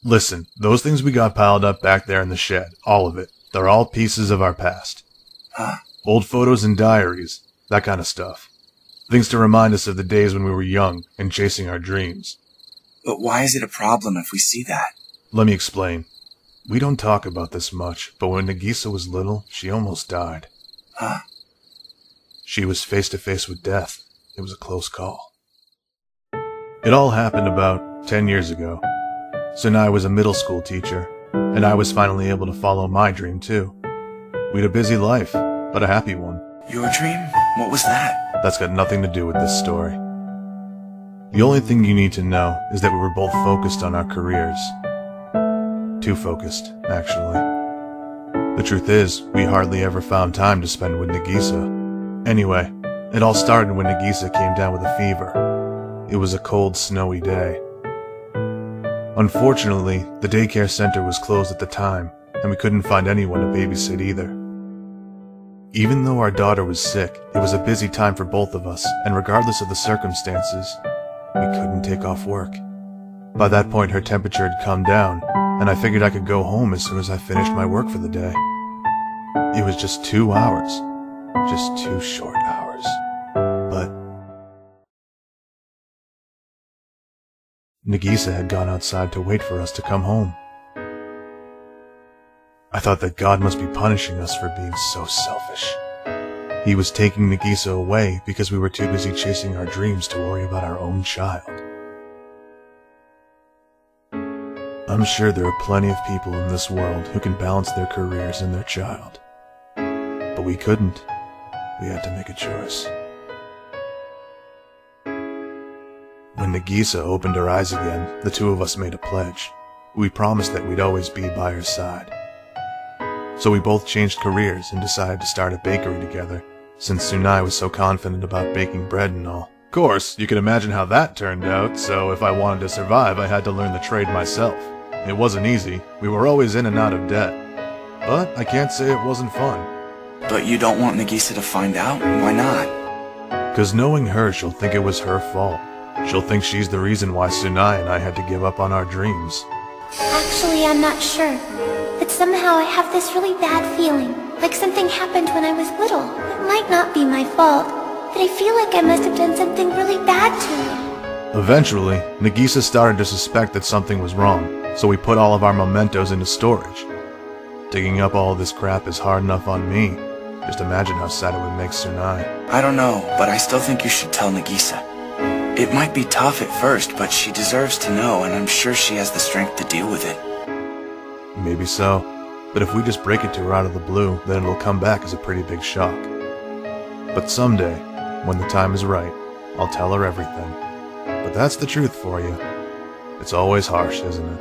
Listen, those things we got piled up back there in the shed, all of it, they're all pieces of our past. Huh? Old photos and diaries, that kind of stuff. Things to remind us of the days when we were young and chasing our dreams. But why is it a problem if we see that? Let me explain. We don't talk about this much, but when Nagisa was little, she almost died. Huh? She was face to face with death. It was a close call. It all happened about 10 years ago. Sunai was a middle school teacher, and I was finally able to follow my dream too. We had a busy life, but a happy one. Your dream? What was that? That's got nothing to do with this story. The only thing you need to know is that we were both focused on our careers. Too focused, actually. The truth is, we hardly ever found time to spend with Nagisa. Anyway, it all started when Nagisa came down with a fever. It was a cold, snowy day. Unfortunately, the daycare center was closed at the time, and we couldn't find anyone to babysit either. Even though our daughter was sick, it was a busy time for both of us, and regardless of the circumstances, we couldn't take off work. By that point, her temperature had come down, and I figured I could go home as soon as I finished my work for the day. It was just 2 hours. Just 2 short hours. But Nagisa had gone outside to wait for us to come home. I thought that God must be punishing us for being so selfish. He was taking Nagisa away because we were too busy chasing our dreams to worry about our own child. I'm sure there are plenty of people in this world who can balance their careers and their child. But we couldn't. We had to make a choice. When Nagisa opened her eyes again, the two of us made a pledge. We promised that we'd always be by her side. So we both changed careers and decided to start a bakery together, since Sunai was so confident about baking bread and all. Of course, you can imagine how that turned out, so if I wanted to survive, I had to learn the trade myself. It wasn't easy. We were always in and out of debt. But I can't say it wasn't fun. But you don't want Nagisa to find out? Why not? 'Cause knowing her, she'll think it was her fault. She'll think she's the reason why Sunai and I had to give up on our dreams. Actually, I'm not sure. But somehow I have this really bad feeling, like something happened when I was little. It might not be my fault, but I feel like I must have done something really bad to him. Eventually, Nagisa started to suspect that something was wrong, so we put all of our mementos into storage. Digging up all this crap is hard enough on me. Just imagine how sad it would make Sunai. I don't know, but I still think you should tell Nagisa. It might be tough at first, but she deserves to know, and I'm sure she has the strength to deal with it. Maybe so, but if we just break it to her out of the blue, then it'll come back as a pretty big shock. But someday, when the time is right, I'll tell her everything. But that's the truth for you. It's always harsh, isn't it?